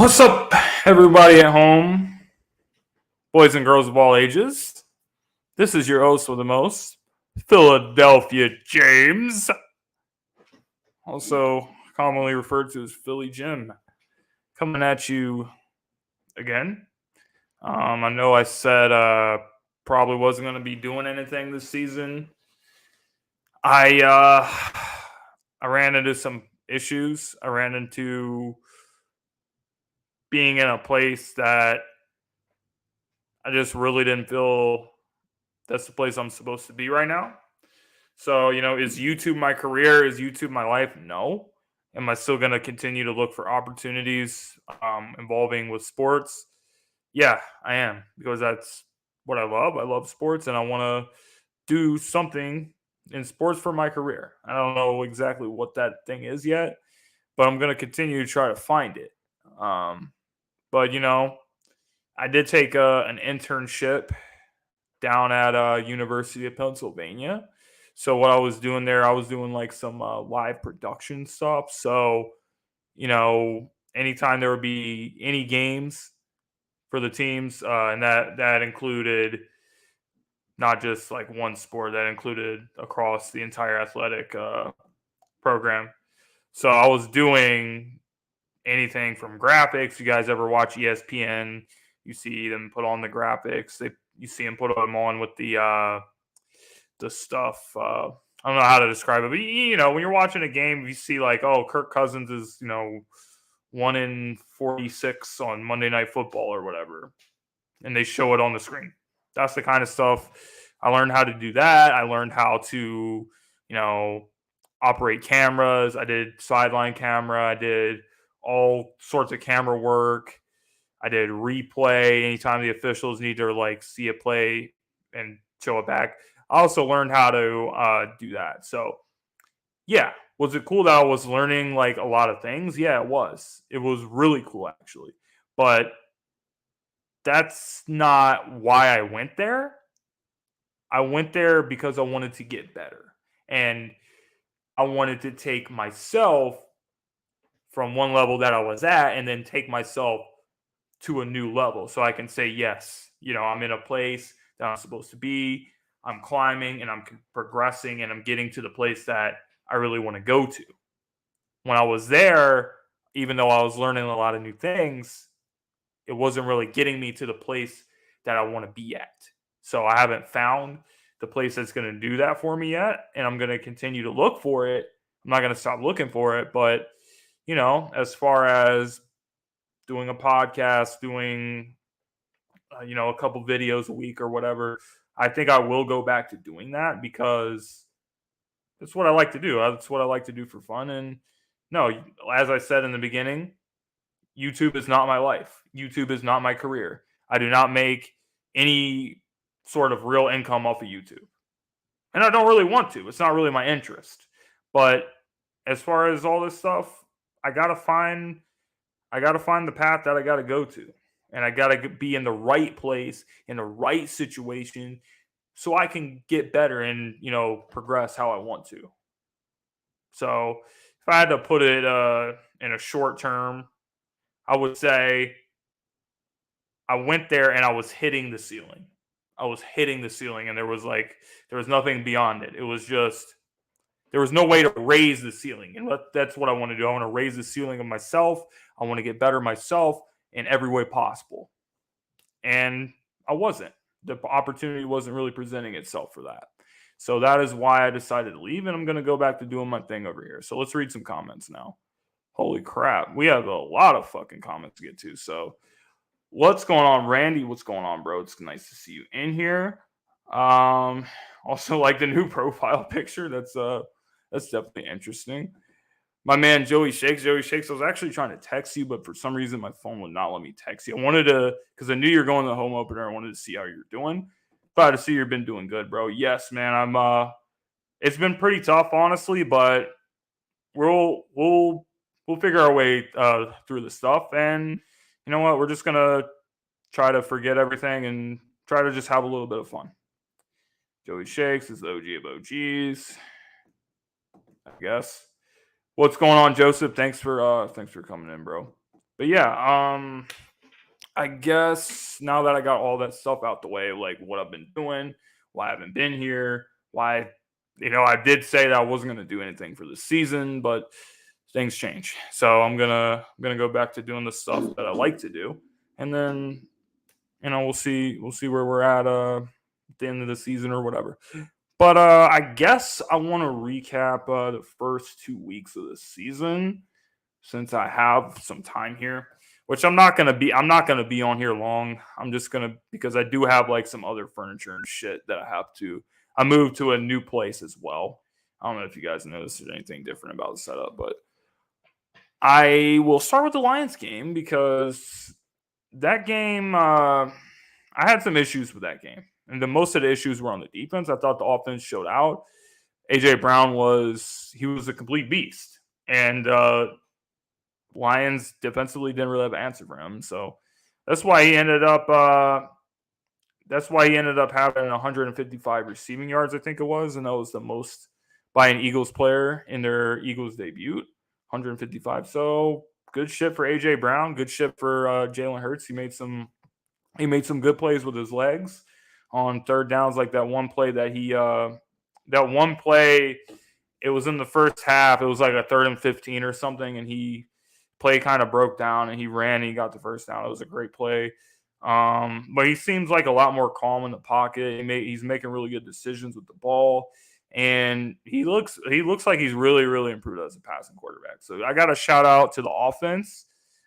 What's up, everybody at home, boys and girls of all ages? This is your host with the most, Philadelphia James, also commonly referred to as Philly Jim, coming at you again. I know I said probably wasn't going to be doing anything this season. I ran into some issues. I ran into being in a place that I just really didn't feel that's the place I'm supposed to be right now. So, is YouTube my career? Is YouTube my life? No. Am I still going to continue to look for opportunities involving with sports? Yeah, I am, because that's what I love. I love sports and I want to do something in sports for my career. I don't know exactly what that thing is yet, but I'm going to continue to try to find it. Um, but, I did take an internship down at University of Pennsylvania. So what I was doing there, I was doing like some live production stuff. So anytime there would be any games for the teams, and that included not just like one sport, that included across the entire athletic program. So I was doing anything from graphics. You guys ever watch ESPN? You see them put on the graphics. You see them put them on with the stuff. I don't know how to describe it, but when you're watching a game, you see like, oh, Kirk Cousins is 1 in 46 on Monday Night Football or whatever, and they show it on the screen. That's the kind of stuff I learned how to do. That I learned how to operate cameras. I did sideline camera. I did all sorts of camera work. I did replay anytime the officials need to like see a play and show it back. I also learned how to do that. So, yeah, was it cool that I was learning like a lot of things? Yeah, it was. It was really cool actually. But that's not why I went there. I went there because I wanted to get better. And I wanted to take myself from one level that I was at and then take myself to a new level so I can say, yes, I'm in a place that I'm supposed to be. I'm climbing and I'm progressing and I'm getting to the place that I really want to go to. When I was there, even though I was learning a lot of new things, it wasn't really getting me to the place that I want to be at. So I haven't found the place that's going to do that for me yet. And I'm going to continue to look for it. I'm not going to stop looking for it. But, as far as doing a podcast, doing, a couple videos a week or whatever, I think I will go back to doing that because that's what I like to do. That's what I like to do for fun. And no, as I said in the beginning, YouTube is not my life. YouTube is not my career. I do not make any sort of real income off of YouTube. And I don't really want to. It's not really my interest. But as far as all this stuff, I got to find the path that I got to go to. And I got to be in the right place, in the right situation so I can get better and, progress how I want to. So, if I had to put it in a short term, I would say I went there and I was hitting the ceiling. I was hitting the ceiling and there was nothing beyond it. It was just there was no way to raise the ceiling. And that's what I want to do. I want to raise the ceiling of myself. I want to get better myself in every way possible. And I wasn't. The opportunity wasn't really presenting itself for that. So that is why I decided to leave, and I'm going to go back to doing my thing over here. So let's read some comments now. Holy crap. We have a lot of fucking comments to get to. So what's going on, Randy? What's going on, bro? It's nice to see you in here. Also like the new profile picture. That's definitely interesting. My man Joey Shakes. I was actually trying to text you, but for some reason my phone would not let me text you. I wanted to, because I knew you're going to the home opener. I wanted to see how you're doing. Glad to see you've been doing good, bro. Yes, man. It's been pretty tough, honestly, but we'll figure our way through the stuff. And you know what? We're just gonna try to forget everything and try to just have a little bit of fun. Joey Shakes is the OG of OGs, I guess. What's going on, Joseph? Thanks for coming in, bro. yeah, I guess now that I got all that stuff out the way, like what I've been doing, why I haven't been here, why, I did say that I wasn't going to do anything for the season, but things change. So I'm gonna go back to doing the stuff that I like to do, and then we'll see where we're at the end of the season or whatever. But I guess I want to recap the first 2 weeks of the season since I have some time here, which I'm not gonna be. I'm not gonna be on here long. I'm just gonna because I do have like some other furniture and shit that I have to. I moved to a new place as well. I don't know if you guys noticed there's anything different about the setup, but I will start with the Lions game because that game. I had some issues with that game, and most of the issues were on the defense. I thought the offense showed out. AJ Brown was a complete beast, and Lions defensively didn't really have an answer for him. So that's why he ended up. Having 155 receiving yards, I think it was, and that was the most by an Eagles player in their Eagles debut. 155. So good shit for AJ Brown. Good shit for Jalen Hurts. He made some good plays with his legs on third downs, like that one play it was in the first half. It was like a 3rd and 15 or something, and play kind of broke down, and he ran and he got the first down. It was a great play. But he seems like a lot more calm in the pocket. He's making really good decisions with the ball, and he looks like he's really, really improved as a passing quarterback. So I got to shout out to the offense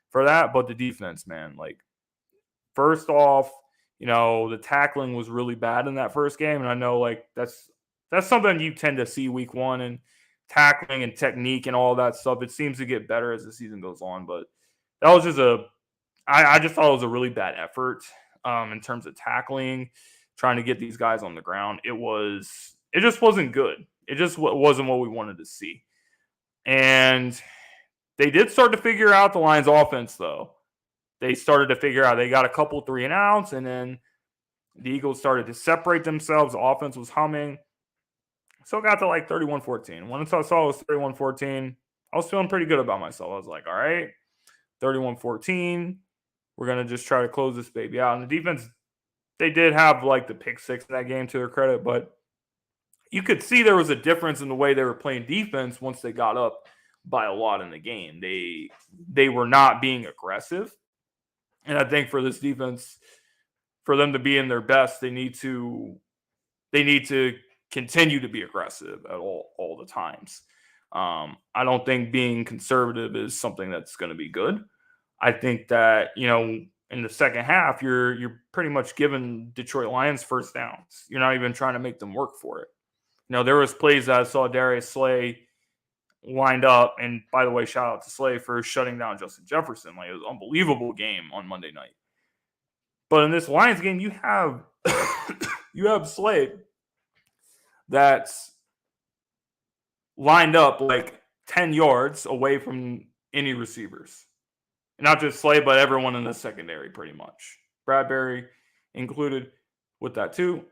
for that, but the defense, man, like first off, the tackling was really bad in that first game, and I know like that's something you tend to see week one, and tackling and technique and all that stuff. It seems to get better as the season goes on, but that was just I just thought it was a really bad effort in terms of tackling, trying to get these guys on the ground. It just wasn't good. It just wasn't what we wanted to see. And they did start to figure out the Lions offense, though. They started to figure out they got a couple 3 and outs, and then the Eagles started to separate themselves. The offense was humming. So it got to like 31-14. Once I saw it was 31-14, I was feeling pretty good about myself. I was like, all right, 31-14. We're going to just try to close this baby out. And the defense, they did have like the pick six in that game to their credit, but you could see there was a difference in the way they were playing defense once they got up by a lot in the game. They were not being aggressive. And I think for this defense, for them to be in their best, they need to continue to be aggressive at all the times. I don't think being conservative is something that's going to be good. I think that, in the second half, you're pretty much giving Detroit Lions first downs. You're not even trying to make them work for it. There was plays that I saw Darius Slay lined up, and by the way, shout out to Slay for shutting down Justin Jefferson. Like, it was an unbelievable game on Monday night. But in this Lions game, you have Slay that's lined up like 10 yards away from any receivers. And not just Slay, but everyone in the secondary, pretty much. Bradbury included with that too.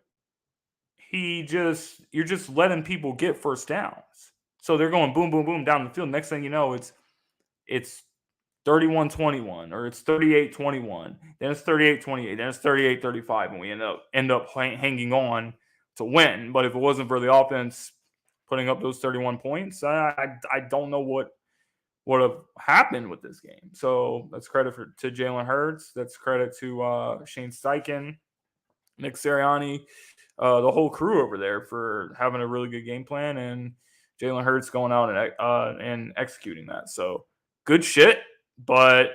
You're just letting people get first downs. So they're going boom, boom, boom down the field. Next thing you know, it's 31-21 or it's 38-21. Then it's 38-28. Then it's 38-35, and we end up hanging on to win. But if it wasn't for the offense putting up those 31 points, I don't know what would have happened with this game. So that's credit to Jalen Hurts. That's credit to Shane Steichen, Nick Sirianni, the whole crew over there for having a really good game plan, and Jalen Hurts going out and executing that. So good shit, but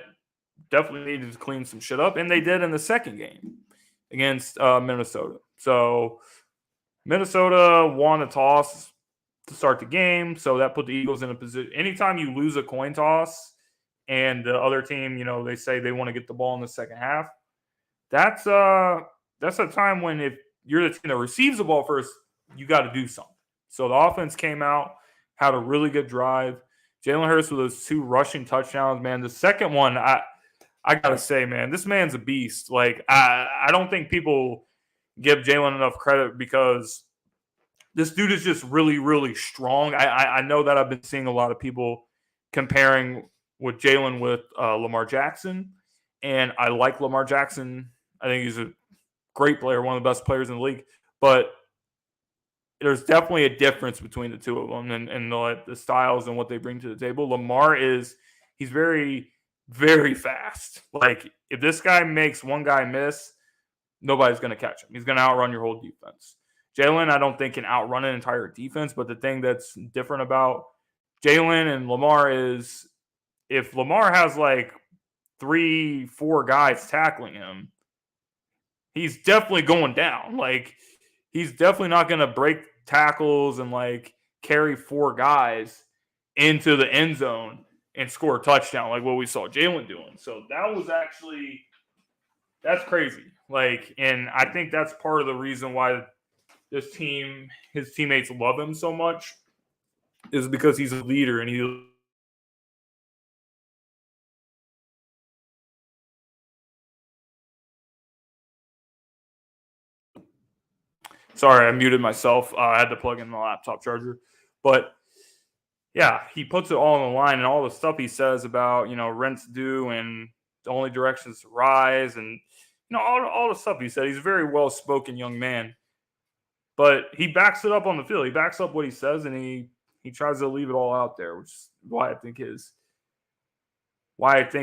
definitely needed to clean some shit up, and they did in the second game against Minnesota. So Minnesota won the toss to start the game, so that put the Eagles in a position. Anytime you lose a coin toss and the other team, they say they want to get the ball in the second half, that's a time when if you're the team that receives the ball first, you got to do something. So the offense came out, had a really good drive. Jalen Hurts with those 2 rushing touchdowns, man. The second one, I got to say, man, this man's a beast. Like, I don't think people give Jalen enough credit because this dude is just really, really strong. I know that I've been seeing a lot of people comparing with Jalen with Lamar Jackson. And I like Lamar Jackson. I think he's a great player, one of the best players in the league. But there's definitely a difference between the two of them and the styles and what they bring to the table. Lamar he's very, very fast. Like, if this guy makes one guy miss, nobody's going to catch him. He's going to outrun your whole defense. Jalen, I don't think, can outrun an entire defense, but the thing that's different about Jalen and Lamar is if Lamar has like 3-4 guys tackling him, he's definitely going down. Like, he's definitely not going to break tackles and like carry 4 guys into the end zone and score a touchdown like what we saw Jalen doing. So that's crazy. Like, and I think that's part of the reason why his teammates love him so much is because he's a leader and he. Sorry, I muted myself. I had to plug in the laptop charger. But yeah, he puts it all on the line, and all the stuff he says about, rent's due and the only directions to rise, and all the stuff he said. He's a very well-spoken young man, but he backs it up on the field. He backs up what he says, and he tries to leave it all out there, which is why I think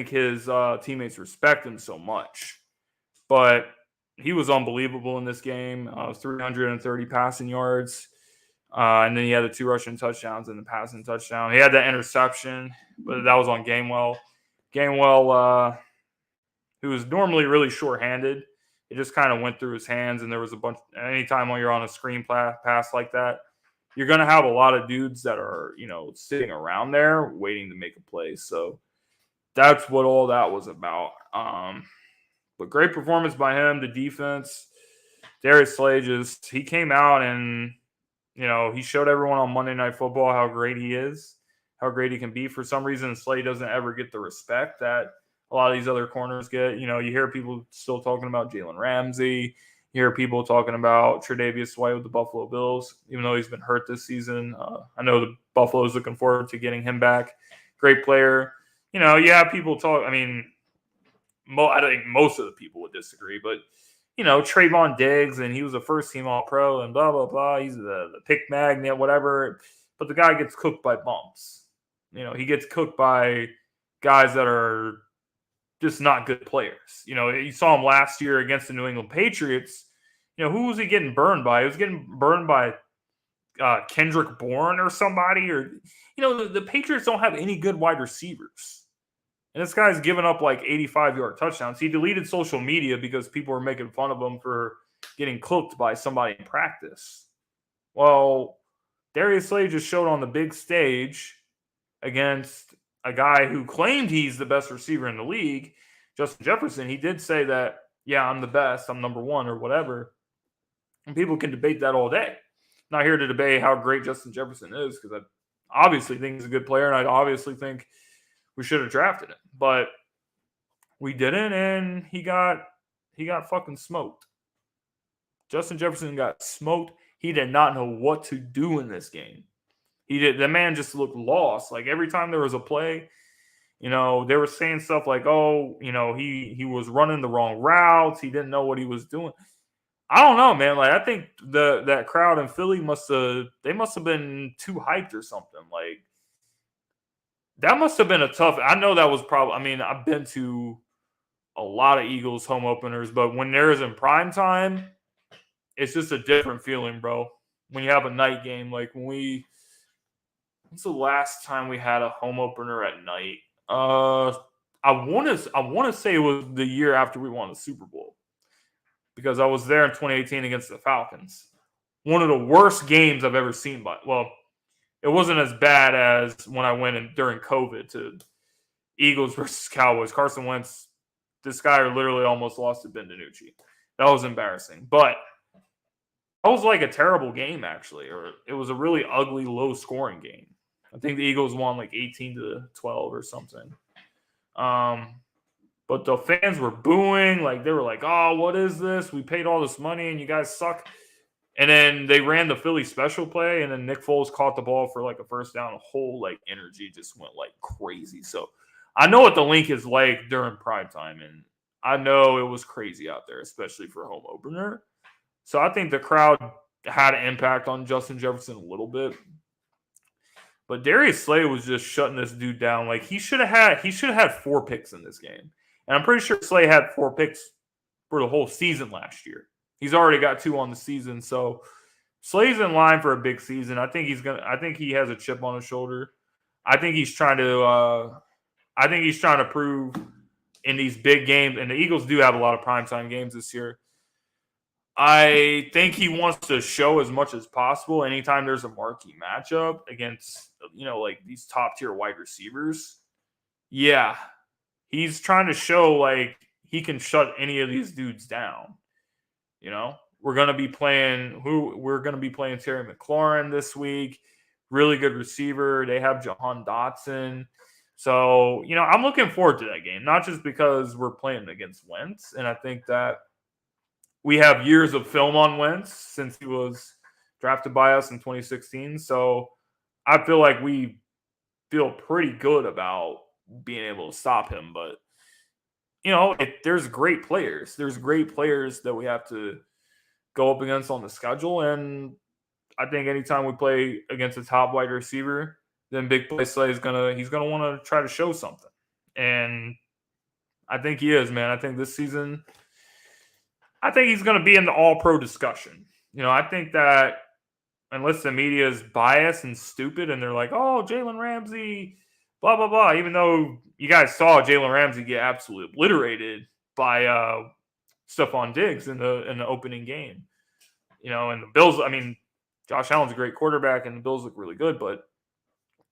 his teammates respect him so much. But he was unbelievable in this game. 330 passing yards. And then he had the 2 rushing touchdowns and the passing touchdown. He had that interception, but that was on Gainwell. Gainwell, who was normally really short-handed, it just kind of went through his hands, and there was a bunch. Anytime when you're on a screen pass like that, you're going to have a lot of dudes that are, sitting around there waiting to make a play. So that's what all that was about. But great performance by him. The defense, Darius Slay he came out and, he showed everyone on Monday Night Football how great he is, how great he can be. For some reason, Slay doesn't ever get the respect that a lot of these other corners get. You hear people still talking about Jalen Ramsey. You hear people talking about Tre'Davious White with the Buffalo Bills, even though he's been hurt this season. I know the Buffalo's looking forward to getting him back. Great player. You have people talk. I mean, I think most of the people would disagree, but Trayvon Diggs, and he was a first-team All-Pro, and blah blah blah. He's the pick magnet, whatever. But the guy gets cooked by bumps. He gets cooked by guys that are just not good players. You saw him last year against the New England Patriots. Who was he getting burned by? He was getting burned by Kendrick Bourne or somebody, or the Patriots don't have any good wide receivers. And this guy's given up like 85-yard touchdowns. He deleted social media because people were making fun of him for getting cooked by somebody in practice. Well, Darius Slay just showed on the big stage against a guy who claimed he's the best receiver in the league, Justin Jefferson. He did say that, yeah, I'm the best, I'm number one or whatever. And people can debate that all day. I'm not here to debate how great Justin Jefferson is, because I obviously think he's a good player, and I obviously think we should have drafted him, but we didn't, and he got fucking smoked. Justin Jefferson got smoked. He did not know what to do in this game. The man just looked lost. Like, every time there was a play, they were saying stuff like, oh, he was running the wrong routes. He didn't know what he was doing. I don't know, man. Like, I think that crowd in Philly must have been too hyped or something. Like, that must have been a tough. I know that was probably. I mean, I've been to a lot of Eagles home openers, but when there is in prime time, it's just a different feeling, bro. When you have a night game, like when's the last time we had a home opener at night? I want to say it was the year after we won the Super Bowl, because I was there in 2018 against the Falcons. One of the worst games I've ever seen. It wasn't as bad as when I went in during COVID to Eagles versus Cowboys. Carson Wentz, this guy literally almost lost to Ben DiNucci. That was embarrassing. But that was like a terrible game, actually. Or it was a really ugly, low-scoring game. I think the Eagles won like 18-12 or something. But the fans were booing. Like, they were like, oh, what is this? We paid all this money and you guys suck. And then they ran the Philly special play, and then Nick Foles caught the ball for like a first down. The whole like energy just went like crazy. So I know what the link is like during prime time, and I know it was crazy out there, especially for home opener. So I think the crowd had an impact on Justin Jefferson a little bit. But Darius Slay was just shutting this dude down. Like he should have had 4 picks in this game. And I'm pretty sure Slay had 4 picks for the whole season last year. He's already got 2 on the season. So Slay's in line for a big season. I think he has a chip on his shoulder. I think he's trying to prove in these big games, and the Eagles do have a lot of primetime games this year. I think he wants to show as much as possible anytime there's a marquee matchup against, like these top tier wide receivers. Yeah, he's trying to show like he can shut any of these dudes down. We're going to be playing Terry McLaurin this week. Really good receiver. They have Jahan Dotson. So, I'm looking forward to that game, not just because we're playing against Wentz. And I think that we have years of film on Wentz since he was drafted by us in 2016. So I feel like we feel pretty good about being able to stop him. But, there's great players. There's great players that we have to go up against on the schedule. And I think anytime we play against a top wide receiver, then Big Play Slay he's gonna want to try to show something. And I think he is, man. I think this season, he's going to be in the all-pro discussion. I think that unless the media is biased and stupid and they're like, oh, Jalen Ramsey, blah, blah, blah, even though you guys saw Jalen Ramsey get absolutely obliterated by Stephon Diggs in the opening game. And the Bills, Josh Allen's a great quarterback and the Bills look really good, but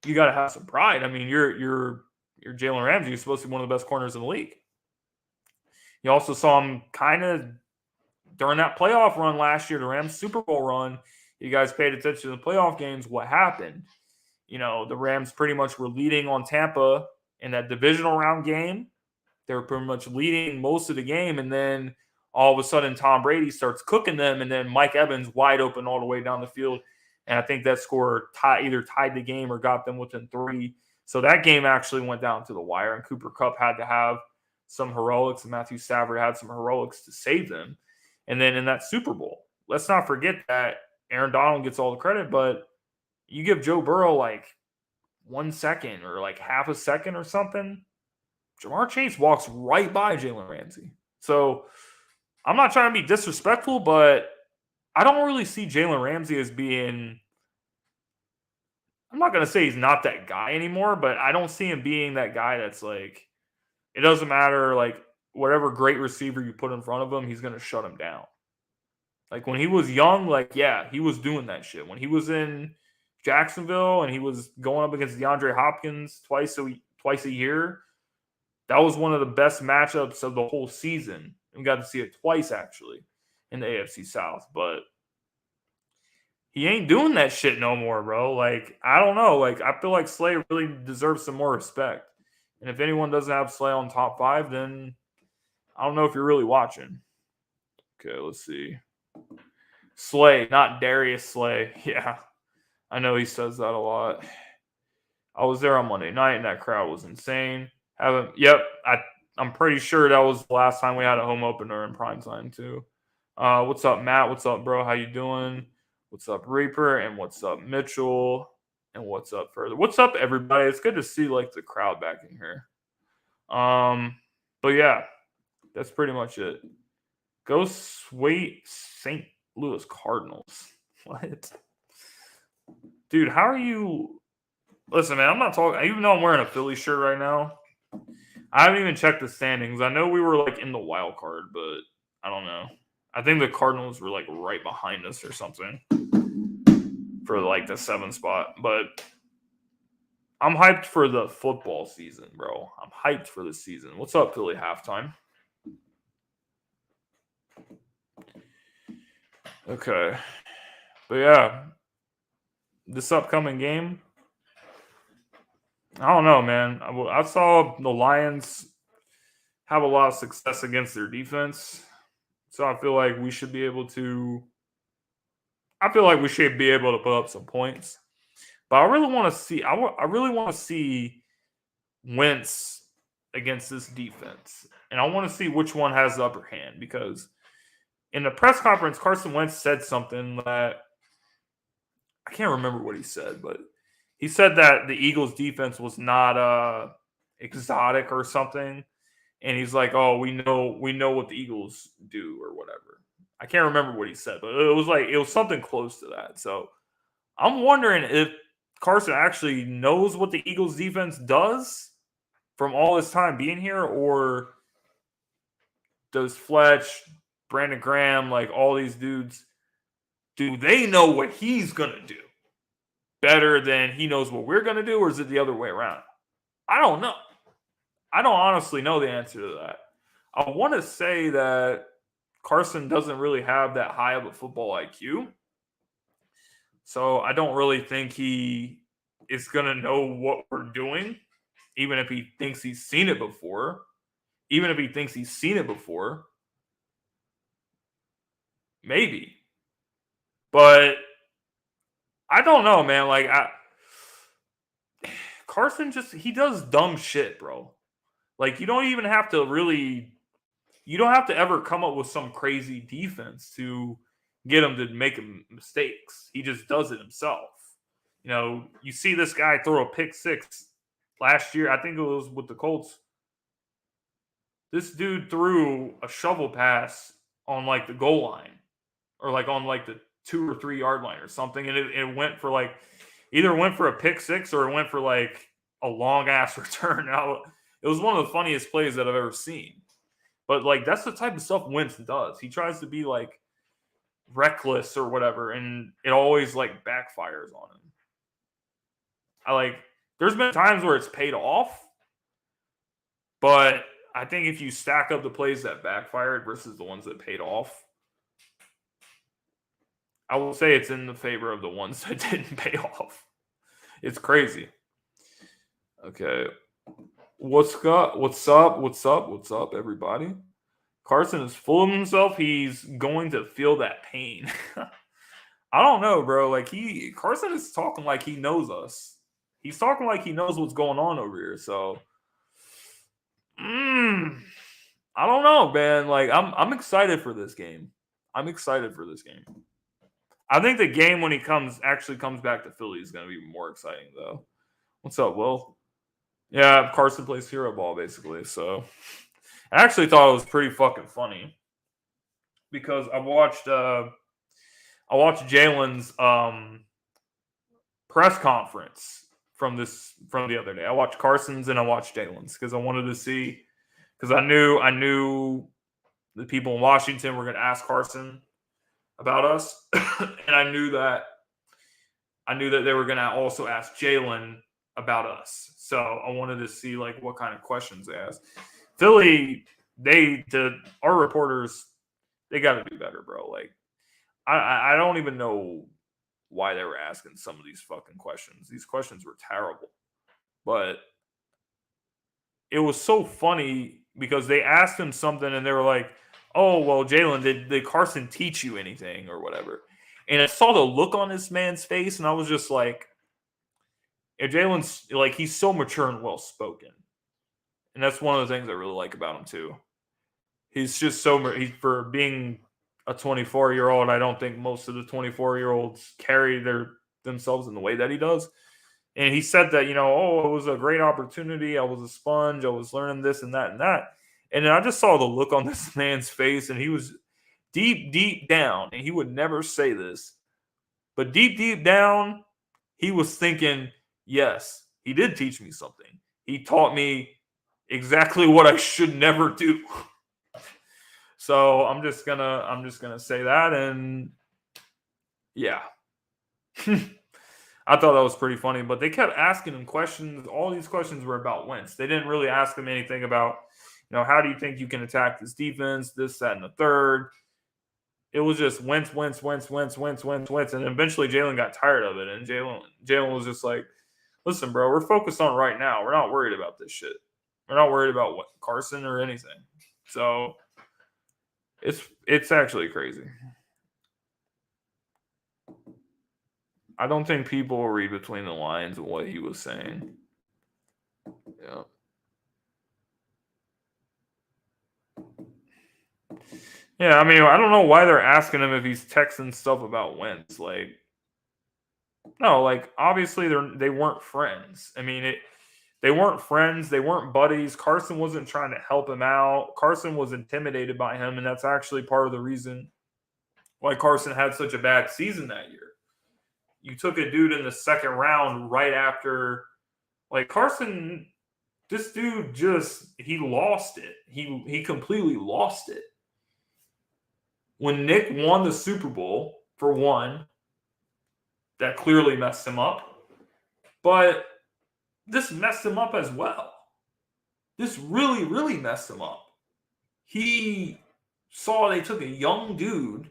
you got to have some pride. You're Jalen Ramsey. You're supposed to be one of the best corners in the league. You also saw him kind of during that playoff run last year, the Rams Super Bowl run. You guys paid attention to the playoff games. What happened? The Rams pretty much were leading on Tampa in that divisional round game. They were pretty much leading most of the game. And then all of a sudden, Tom Brady starts cooking them. And then Mike Evans wide open all the way down the field. And I think that score either tied the game or got them within 3. So that game actually went down to the wire. And Cooper Kupp had to have some heroics. And Matthew Stafford had some heroics to save them. And then in that Super Bowl, let's not forget that Aaron Donald gets all the credit, but you give Joe Burrow like 1 second or like half a second or something, Jamar Chase walks right by Jalen Ramsey. So I'm not trying to be disrespectful, but I don't really see Jalen Ramsey as being – I'm not going to say he's not that guy anymore, but I don't see him being that guy that's like – it doesn't matter, like – whatever great receiver you put in front of him, he's going to shut him down. Like when he was young, he was doing that shit. When he was in Jacksonville and he was going up against DeAndre Hopkins twice a year, that was one of the best matchups of the whole season. We got to see it twice, actually, in the AFC South. But he ain't doing that shit no more, bro. Like, I don't know. Like, I feel like Slay really deserves some more respect. And if anyone doesn't have Slay on top 5, then I don't know if you're really watching. Okay, let's see. Slay, not Darius Slay. Yeah, I know he says that a lot. I was there on Monday night, and that crowd was insane. I'm pretty sure that was the last time we had a home opener in primetime, too. What's up, Matt? What's up, bro? How you doing? What's up, Reaper? And what's up, Mitchell? And what's up, Further? What's up, everybody? It's good to see, the crowd back in here. But, yeah. That's pretty much it. Go sweet St. Louis Cardinals. What? Dude, how are you? Listen, man, I'm not talking. Even though I'm wearing a Philly shirt right now, I haven't even checked the standings. I know we were in the wild card, but I don't know. I think the Cardinals were right behind us or something for the 7th spot. But I'm hyped for the football season, bro. I'm hyped for the season. What's up, Philly halftime? Okay. But yeah, this upcoming game, I don't know, man. I saw the Lions have a lot of success against their defense. So I feel like we should be able to put up some points. But I really want to see Wentz against this defense. And I want to see which one has the upper hand because in the press conference, Carson Wentz said something that I can't remember what he said, but he said that the Eagles defense was not exotic or something. And he's like, "Oh, we know what the Eagles do or whatever." I can't remember what he said, but it was something close to that. So I'm wondering if Carson actually knows what the Eagles defense does from all his time being here, or does Fletch, Brandon Graham, like all these dudes, do they know what he's gonna do better than he knows what we're gonna do, or is it the other way around? I don't know. I don't honestly know the answer to that. I want to say that Carson doesn't really have that high of a football IQ. So I don't really think he is going to know what we're doing, even if he thinks he's seen it before. Even if he thinks he's seen it before. Maybe. But I don't know, man. Carson he does dumb shit, bro. Like, you don't even have to really, you don't have to ever come up with some crazy defense to get him to make mistakes. He just does it himself. You know, you see this guy throw a pick six last year. I think it was with the Colts. This dude threw a shovel pass on like the goal line or like on like the 2 or 3 yard line or something. And it went for like, either went for a pick six or it went for like a long ass return. It was one of the funniest plays that I've ever seen. But like that's the type of stuff Wentz does. He tries to be like reckless or whatever, and it always like backfires on him. There's been times where it's paid off, but I think if you stack up the plays that backfired versus the ones that paid off, I will say it's in the favor of the ones that didn't pay off. It's crazy. Okay. What's up, everybody? Carson is full of himself. He's going to feel that pain. I don't know, bro. Like Carson is talking like he knows us. He's talking like he knows what's going on over here. So, I don't know, man. Like I'm excited for this game. I'm excited for this game. I think the game when he comes back to Philly is going to be more exciting, though. What's up, Will? Yeah, Carson plays hero ball basically. So I actually thought it was pretty fucking funny because I watched Jalen's press conference from the other day. I watched Carson's and I watched Jalen's because I wanted to see, because I knew the people in Washington were going to ask Carson about us, and I knew that they were going to also ask Jalen about us. So I wanted to see like what kind of questions they asked. Philly, our reporters, they got to do better, bro. Like I don't even know why they were asking some of these fucking questions. These questions were terrible. But it was so funny because they asked him something and they were like, "Oh, well, Jalen, did Carson teach you anything or whatever?" And I saw the look on this man's face and I was just like, if Jalen's like, he's so mature and well spoken. And that's one of the things I really like about him too. He's just for being a 24-year-old. I don't think most of the 24-year-olds carry themselves in the way that he does. And he said that, it was a great opportunity. I was a sponge. I was learning this and that and that. And then I just saw the look on this man's face, and he was deep, deep down, and he would never say this, but deep, deep down, he was thinking, yes, he did teach me something. He taught me exactly what I should never do. So I'm just gonna say that, and yeah. I thought that was pretty funny, but they kept asking him questions. All these questions were about Wentz. They didn't really ask him anything about, how do you think you can attack this defense, this, that, and the third. It was just Wentz. And eventually Jalen got tired of it. And Jalen was just like, listen, bro, we're focused on right now. We're not worried about this shit. We're not worried about what Carson or anything. So it's actually crazy. I don't think people will read between the lines of what he was saying. Yeah. Yeah, I mean, I don't know why they're asking him if he's texting stuff about Wentz. Like, no, like obviously they weren't friends. I mean, they weren't friends. They weren't buddies. Carson wasn't trying to help him out. Carson was intimidated by him, and that's actually part of the reason why Carson had such a bad season that year. You took a dude in the second round right after, like Carson. This dude he lost it. He completely lost it. When Nick won the Super Bowl, for one, that clearly messed him up. But this messed him up as well. This really, really messed him up. He saw they took a young dude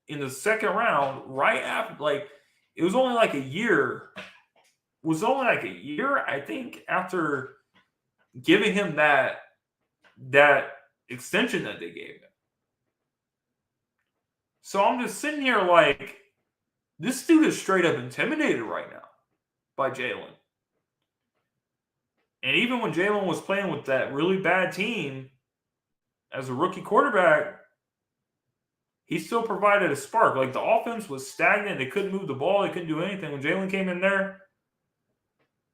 in the second round right after, like, it was only like a year. It was only like a year, I think, after giving him that extension that they gave him. So I'm just sitting here like, this dude is straight up intimidated right now by Jalen. And even when Jalen was playing with that really bad team as a rookie quarterback, he still provided a spark. Like, the offense was stagnant. They couldn't move the ball. They couldn't do anything. When Jalen came in there,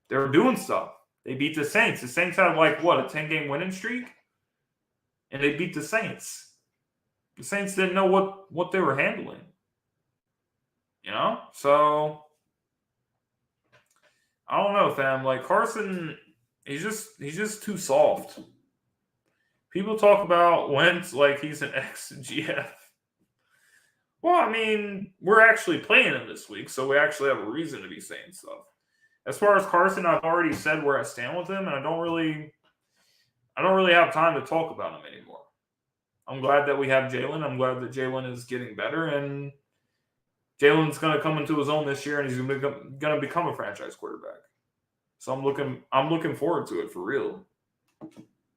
they were doing stuff. They beat the Saints. The Saints had, like, what, a 10-game winning streak? And they beat the Saints. The Saints didn't know what they were handling. You know? So, I don't know, fam. Like, Carson, he's just too soft. People talk about Wentz like he's an ex-GF. Well, I mean, we're actually playing him this week, so we actually have a reason to be saying stuff. As far as Carson, I've already said where I stand with him, and I don't really have time to talk about him anymore. I'm glad that we have Jalen. I'm glad that Jalen is getting better, and Jalen's going to come into his own this year, and he's going to become a franchise quarterback. So I'm looking forward to it for real.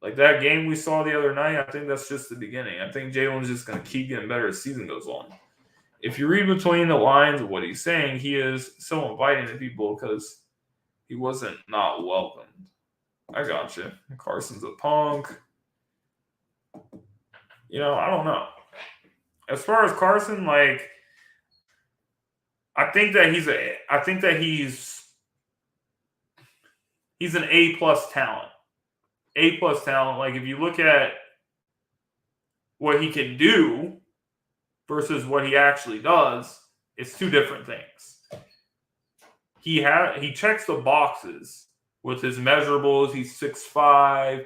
Like that game we saw the other night, I think that's just the beginning. I think Jalen's just going to keep getting better as the season goes on. If you read between the lines of what he's saying, he is so inviting to people because he wasn't not welcomed. I got you. Carson's a punk. You know, I don't know. As far as Carson, like, I think that he's an A+ talent. A+ talent. Like, if you look at what he can do versus what he actually does, it's two different things. He checks the boxes with his measurables. He's 6'5",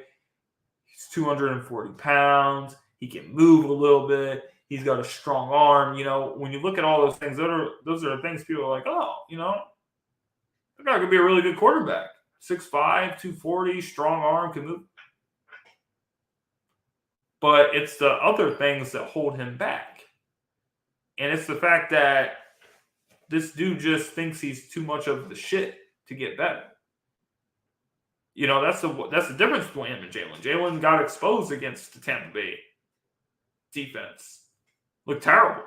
he's 240 pounds. He can move a little bit. He's got a strong arm. You know, when you look at all those things, those are the things people are like, oh, you know, that guy could be a really good quarterback. 6'5", 240, strong arm, can move. But it's the other things that hold him back. And it's the fact that this dude just thinks he's too much of the shit to get better. You know, that's the difference between him and Jalen. Jalen got exposed against the Tampa Bay defense. Looked terrible.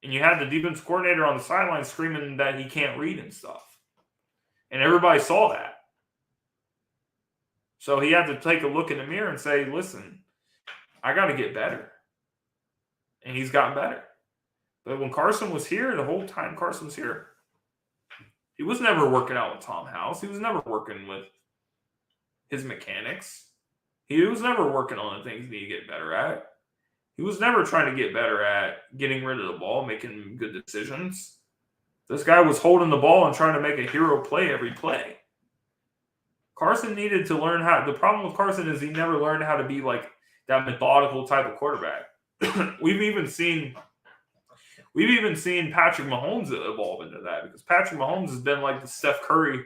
And you had the defense coordinator on the sideline screaming that he can't read and stuff. And everybody saw that. So he had to take a look in the mirror and say, listen, I got to get better. And he's gotten better. But when Carson was here, the whole time Carson was here, he was never working out with Tom House. He was never working with his mechanics. He was never working on the things he needed to get better at. He was never trying to get better at getting rid of the ball, making good decisions. This guy was holding the ball and trying to make a hero play every play. Carson needed to learn how. The problem with Carson is he never learned how to be like that methodical type of quarterback. We've even seen Patrick Mahomes evolve into that because Patrick Mahomes has been like the Steph Curry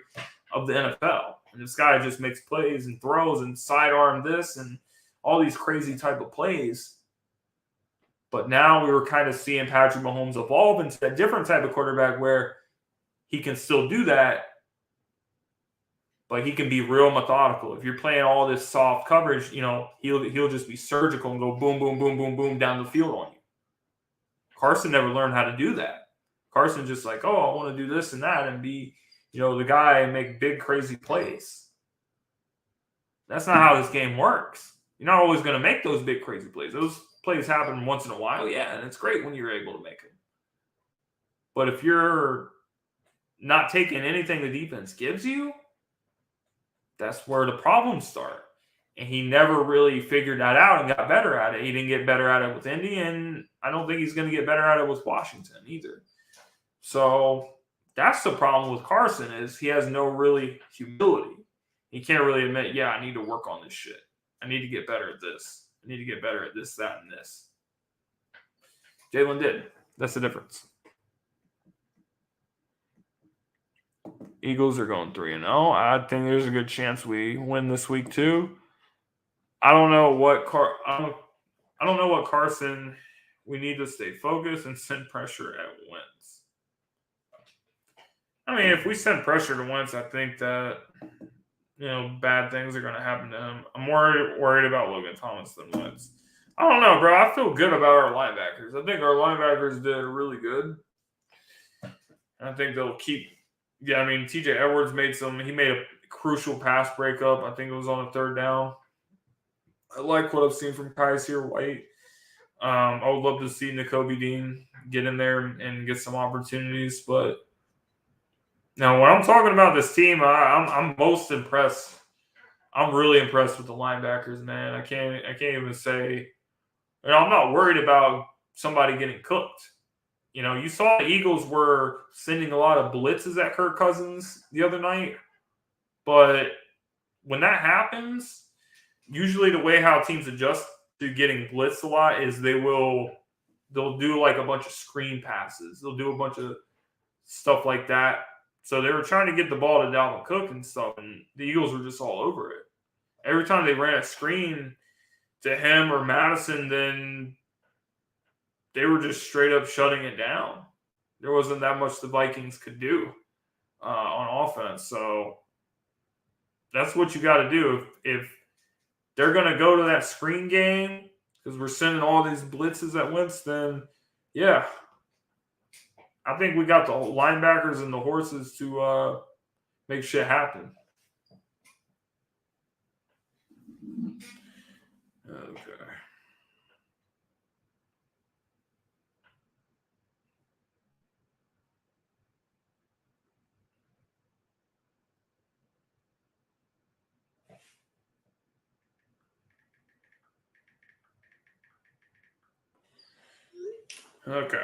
of the NFL. And this guy just makes plays and throws and sidearm this and all these crazy type of plays. But now we were kind of seeing Patrick Mahomes evolve into a different type of quarterback where he can still do that, but he can be real methodical. If you're playing all this soft coverage, you know, he'll just be surgical and go boom, boom, boom, boom, boom down the field on you. Carson never learned how to do that. Carson's just like, oh, I want to do this and that and be, you know, the guy and make big, crazy plays. That's not how this game works. You're not always going to make those big, crazy plays. plays happen once in a while, yeah, and it's great when you're able to make them. But if you're not taking anything the defense gives you, that's where the problems start. And he never really figured that out and got better at it. He didn't get better at it with Indy, and I don't think he's going to get better at it with Washington either. So that's the problem with Carson is he has no really humility. He can't really admit, yeah, I need to work on this shit. I need to get better at this. I need to get better at this, that, and this. Jalen did. That's the difference. Eagles are going 3-0. I think there's a good chance we win this week too. I don't know what Carson. We need to stay focused and send pressure at Wentz. I mean, if we send pressure to Wentz, I think that bad things are going to happen to him. I'm more worried about Logan Thomas than Wentz. I don't know, bro. I feel good about our linebackers. I think our linebackers did really good. I think they'll keep. Yeah, I mean, TJ Edwards made a crucial pass breakup. I think it was on a third down. I like what I've seen from Kaiser White. I would love to see Nakobe Dean get in there and get some opportunities. But now, when I'm talking about this team, I'm most impressed. I'm really impressed with the linebackers, man. I can't even say. I'm not worried about somebody getting cooked. You saw the Eagles were sending a lot of blitzes at Kirk Cousins the other night. But when that happens, usually the way how teams adjust to getting blitzed a lot is they'll do like a bunch of screen passes. They'll do a bunch of stuff like that. So they were trying to get the ball to Dalvin Cook and stuff, and the Eagles were just all over it. Every time they ran a screen to him or Madison, then they were just straight up shutting it down. There wasn't that much the Vikings could do on offense. So that's what you got to do. If they're going to go to that screen game because we're sending all these blitzes at Wentz, then yeah, I think we got the linebackers and the horses to make shit happen. Okay. Okay.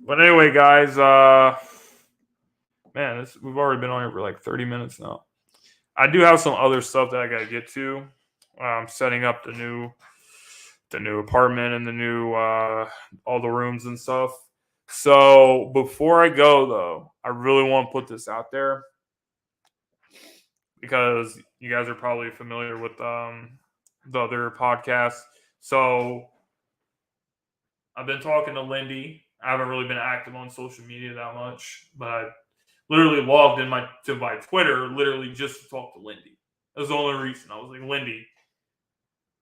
But anyway, guys, man, we've already been on here for like 30 minutes now. I do have some other stuff that I got to get to. Setting up the new apartment and the new all the rooms and stuff. So before I go, though, I really want to put this out there because you guys are probably familiar with the other podcasts. So I've been talking to Lindy. I haven't really been active on social media that much, but I literally logged in to my Twitter literally just to talk to Lindy. That was the only reason. I was like, Lindy,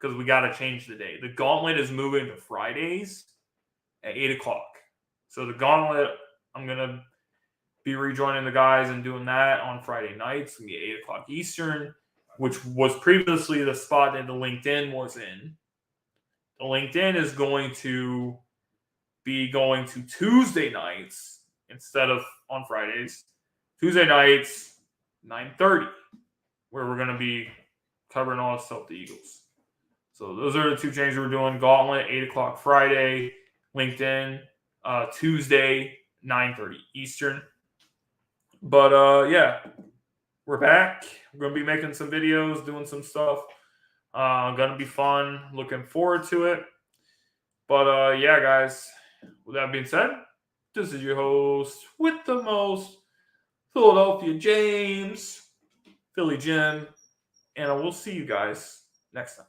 because we got to change the day. The Gauntlet is moving to Fridays at 8 o'clock. So the Gauntlet, I'm going to be rejoining the guys and doing that on Friday nights. It's going to be 8 o'clock Eastern, which was previously the spot that the LinkedIn was in. The LinkedIn is going to be going to Tuesday nights instead of on Fridays. Tuesday nights, 9:30, where we're going to be covering all the stuff the Eagles. So those are the two changes we're doing. Gauntlet, 8 o'clock Friday. LinkedIn, Tuesday, 9:30 Eastern. But, yeah, we're back. We're going to be making some videos, doing some stuff. Going to be fun. Looking forward to it. But, yeah, guys, with that being said, this is your host with the most, Philadelphia James, Philly Jim, and I will see you guys next time.